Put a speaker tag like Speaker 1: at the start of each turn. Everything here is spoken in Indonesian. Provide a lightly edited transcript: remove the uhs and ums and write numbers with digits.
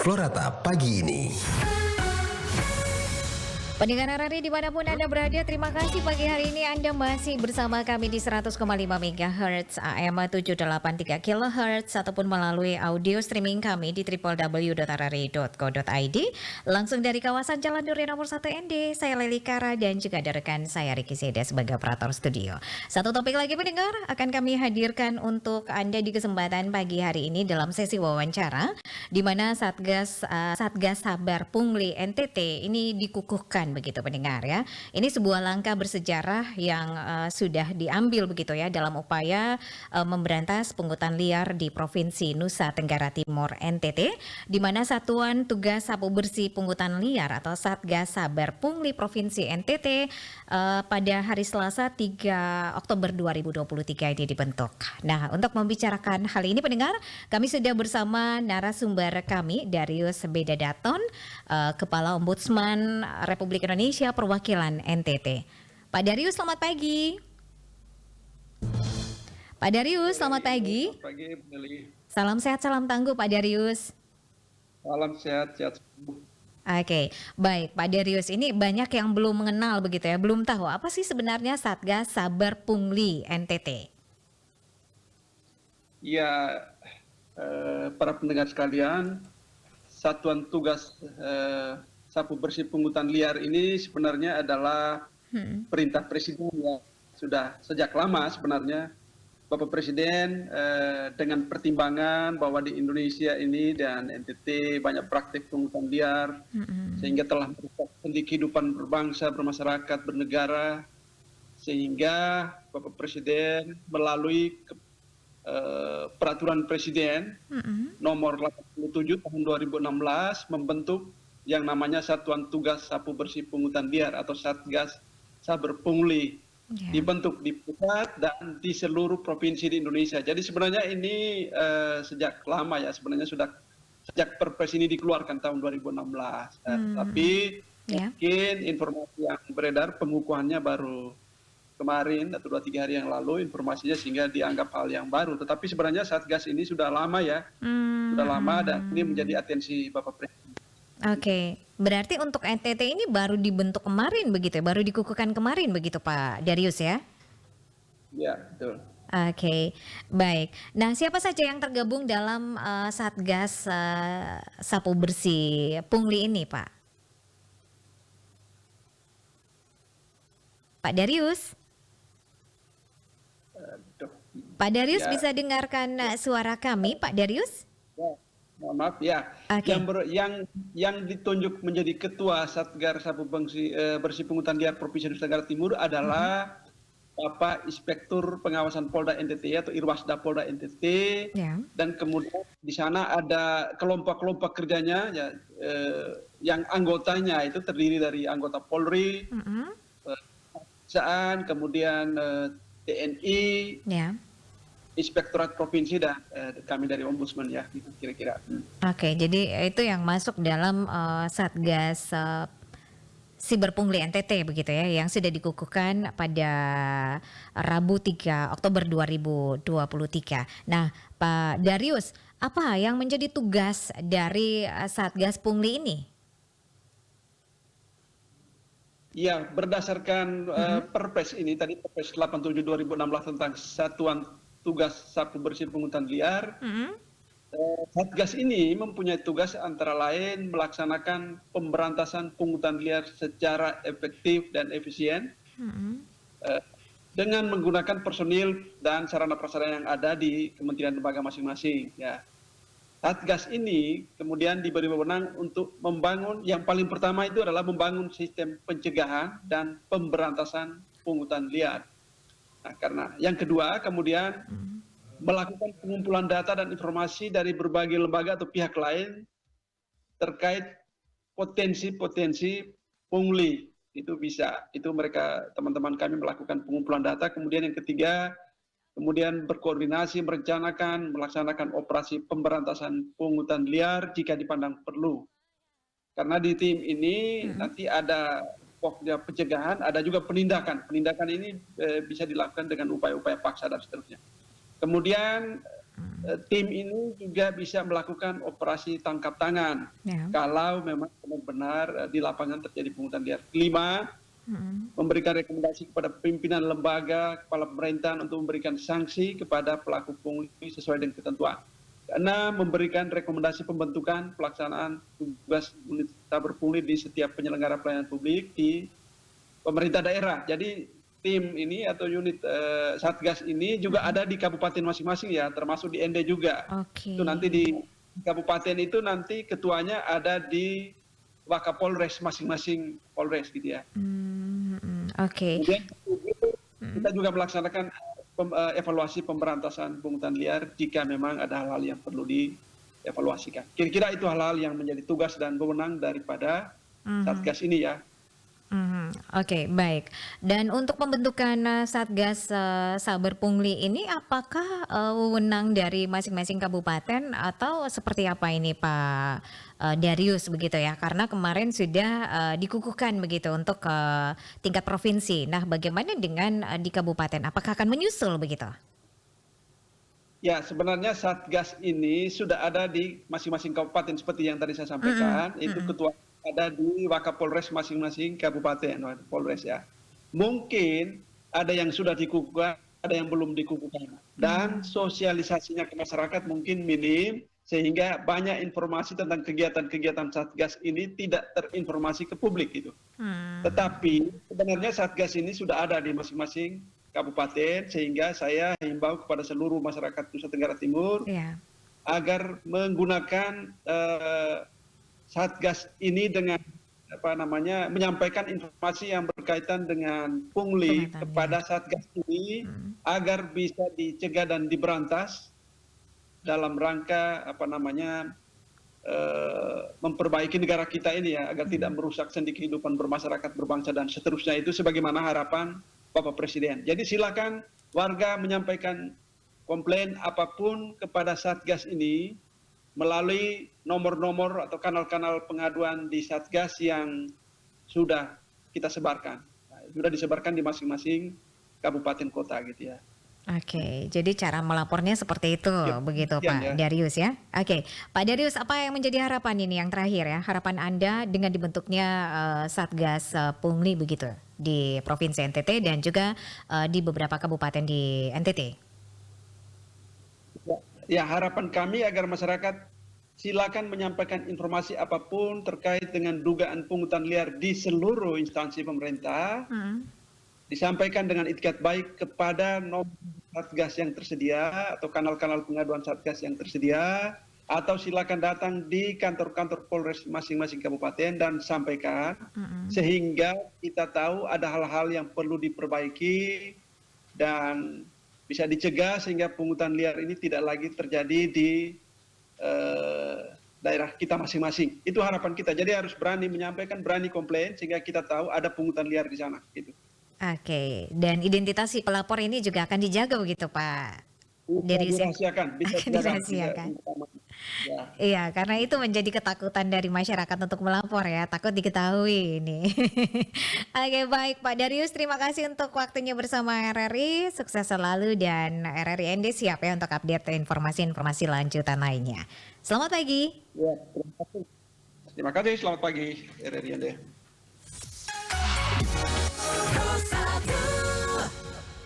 Speaker 1: Florata pagi ini.
Speaker 2: Pendengar RRI dimanapun Anda berada, terima kasih pagi hari ini Anda masih bersama kami di 100,5 MHz AM 783 kHz ataupun melalui audio streaming kami di www.rri.co.id langsung dari kawasan Jalan Durian nomor 1 ND. Saya Leli Kara dan juga ada rekan saya Riki Seda sebagai operator studio. Satu topik lagi pendengar akan kami hadirkan untuk Anda di kesempatan pagi hari ini dalam sesi wawancara di mana Satgas Sabar Pungli NTT ini dikukuhkan begitu pendengar ya. Ini sebuah langkah bersejarah yang sudah diambil begitu ya dalam upaya memberantas pungutan liar di Provinsi Nusa Tenggara Timur NTT, di mana Satuan Tugas Sapu Bersih Pungutan Liar atau Satgas Sabar Pungli Provinsi NTT pada hari Selasa 3 Oktober 2023 ini dibentuk. Nah, untuk membicarakan hal ini pendengar, kami sudah bersama narasumber kami Darius Bedadaton, Kepala Ombudsman Republik Indonesia perwakilan NTT. Pak Darius, selamat pagi. Pak Darius, selamat pagi.
Speaker 3: Selamat pagi, Meli.
Speaker 2: Salam sehat, salam tangguh Pak Darius.
Speaker 3: Salam sehat, sehat.
Speaker 2: Oke, baik Pak Darius, ini banyak yang belum mengenal begitu ya, belum tahu apa sih sebenarnya Satgas Sabar Pungli NTT.
Speaker 3: Ya, para pendengar sekalian, Satuan Tugas Sapu Bersih Pungutan Liar ini sebenarnya adalah perintah Presiden yang sudah sejak lama sebenarnya. Bapak Presiden dengan pertimbangan bahwa di Indonesia ini dan NTT banyak praktik pungutan liar sehingga telah merusak sendi kehidupan berbangsa, bermasyarakat, bernegara, sehingga Bapak Presiden melalui peraturan Presiden nomor 87 tahun 2016 membentuk yang namanya Satuan Tugas Sapu Bersih Pungutan Liar atau Satgas Sabar Pungli. Dibentuk di pusat dan di seluruh provinsi di Indonesia. Jadi sebenarnya ini sejak lama ya, sebenarnya sudah sejak Perpres ini dikeluarkan tahun 2016. Tapi mungkin informasi yang beredar pengukuhannya baru kemarin atau 2-3 hari yang lalu informasinya, sehingga dianggap hal yang baru. Tetapi sebenarnya Satgas ini sudah lama ya, sudah lama dan ini menjadi atensi Bapak Presiden.
Speaker 2: Oke, berarti untuk NTT ini baru dibentuk kemarin begitu ya, baru dikukuhkan kemarin begitu Pak Darius ya?
Speaker 3: Ya, betul.
Speaker 2: Oke, baik. Nah, siapa saja yang tergabung dalam Satgas Sapu Bersih Pungli ini Pak? Pak Darius? Pak Darius bisa dengarkan suara kami Pak Darius?
Speaker 3: Ya. Maaf ya, yang ditunjuk menjadi ketua Satgas Sapu Bersih Pungutan Liar Provinsi Nusa Tenggara Timur adalah Bapak Inspektur Pengawasan Polda NTT atau Irwasda Polda NTT, dan kemudian di sana ada kelompok-kelompok kerjanya ya, yang anggotanya itu terdiri dari anggota Polri, kemudian TNI, Inspektorat Provinsi dan kami dari Ombudsman ya, gitu kira-kira.
Speaker 2: Oke, jadi itu yang masuk dalam Satgas Siber Pungli NTT begitu ya, yang sudah dikukuhkan pada Rabu 3 Oktober 2023. Nah, Pak Darius, apa yang menjadi tugas dari Satgas Pungli ini?
Speaker 3: Ya, berdasarkan Perpres ini tadi, Perpres 87 2016 tentang Satuan Tugas Sapu Bersih Pungutan Liar, Satgas ini mempunyai tugas antara lain melaksanakan pemberantasan pungutan liar secara efektif dan efisien dengan menggunakan personil dan sarana prasarana yang ada di kementerian lembaga masing-masing. Ya. Satgas ini kemudian diberi wewenang untuk membangun, yang paling pertama itu adalah membangun sistem pencegahan dan pemberantasan pungutan liar. Nah, karena yang kedua kemudian melakukan pengumpulan data dan informasi dari berbagai lembaga atau pihak lain terkait potensi-potensi pungli. Itu bisa, itu mereka teman-teman kami melakukan pengumpulan data. Kemudian yang ketiga, kemudian berkoordinasi merencanakan melaksanakan operasi pemberantasan pungutan liar jika dipandang perlu. Karena di tim ini nanti ada pokoknya pencegahan, ada juga penindakan. Penindakan ini bisa dilakukan dengan upaya-upaya paksa dan seterusnya. Kemudian tim ini juga bisa melakukan operasi tangkap tangan
Speaker 2: Ya.
Speaker 3: kalau memang benar-benar di lapangan terjadi pungutan liar. 5, memberikan rekomendasi kepada pimpinan lembaga, kepala pemerintahan untuk memberikan sanksi kepada pelaku pungli sesuai dengan ketentuan. 6, memberikan rekomendasi pembentukan pelaksanaan tugas unit saber pungli di setiap penyelenggara pelayanan publik di pemerintah daerah. Jadi tim ini atau unit Satgas ini juga ada di kabupaten masing-masing ya, termasuk di ND juga.
Speaker 2: Oke.
Speaker 3: Itu nanti di kabupaten itu nanti ketuanya ada di Wakapolres masing-masing Polres gitu ya.
Speaker 2: Oke.
Speaker 3: Kemudian kita juga melaksanakan evaluasi pemberantasan pungutan liar jika memang ada hal-hal yang perlu dievaluasikan. Kira-kira itu hal-hal yang menjadi tugas dan wewenang daripada Satgas ini ya.
Speaker 2: Oke, baik. Dan untuk pembentukan Satgas Saber Pungli ini apakah wewenang dari masing-masing kabupaten atau seperti apa ini Pak Darius begitu ya? Karena kemarin sudah dikukuhkan begitu untuk tingkat provinsi. Nah, bagaimana dengan di kabupaten? Apakah akan menyusul begitu?
Speaker 3: Ya, sebenarnya Satgas ini sudah ada di masing-masing kabupaten seperti yang tadi saya sampaikan. Itu ketua ada di Wakapolres masing-masing kabupaten, Polres ya. Mungkin ada yang sudah dikukuhkan, ada yang belum dikukuhkan. Dan sosialisasinya ke masyarakat mungkin minim, sehingga banyak informasi tentang kegiatan-kegiatan Satgas ini tidak terinformasi ke publik gitu. Tetapi sebenarnya Satgas ini sudah ada di masing-masing kabupaten, sehingga saya himbau kepada seluruh masyarakat Nusa Tenggara Timur agar menggunakan Satgas ini dengan menyampaikan informasi yang berkaitan dengan pungli kepada Satgas ini agar bisa dicegah dan diberantas dalam rangka memperbaiki negara kita ini ya, agar tidak merusak sendi kehidupan bermasyarakat, berbangsa dan seterusnya, itu sebagaimana harapan Bapak Presiden. Jadi silakan warga menyampaikan komplain apapun kepada Satgas ini melalui nomor-nomor atau kanal-kanal pengaduan di Satgas yang sudah kita sebarkan. Sudah disebarkan di masing-masing kabupaten kota gitu ya.
Speaker 2: Oke, jadi cara melapornya seperti itu, begitu Pak Darius ya. Oke, Pak Darius, apa yang menjadi harapan ini yang terakhir ya? Harapan Anda dengan dibentuknya Satgas Pungli begitu di Provinsi NTT dan juga di beberapa kabupaten di NTT?
Speaker 3: Ya, harapan kami agar masyarakat silakan menyampaikan informasi apapun terkait dengan dugaan pungutan liar di seluruh instansi pemerintah. Disampaikan dengan itikat baik kepada nomor Satgas yang tersedia atau kanal-kanal pengaduan Satgas yang tersedia, atau silakan datang di kantor-kantor Polres masing-masing kabupaten dan sampaikan, sehingga kita tahu ada hal-hal yang perlu diperbaiki dan bisa dicegah sehingga pungutan liar ini tidak lagi terjadi di daerah kita masing-masing. Itu harapan kita. Jadi harus berani menyampaikan, berani komplain sehingga kita tahu ada pungutan liar di sana. Gitu.
Speaker 2: Oke, dan identitas si pelapor ini juga akan dijaga begitu Pak?
Speaker 3: Dirahasiakan. Bisa
Speaker 2: dirahasiakan. Ya. Iya, karena itu menjadi ketakutan dari masyarakat untuk melapor ya, takut diketahui ini. Oke, baik Pak Darius, terima kasih untuk waktunya bersama RRI, sukses selalu dan RRI ND siap ya untuk update informasi-informasi lanjutan lainnya. Selamat pagi.
Speaker 3: Ya, terima kasih. Selamat pagi RRI ND.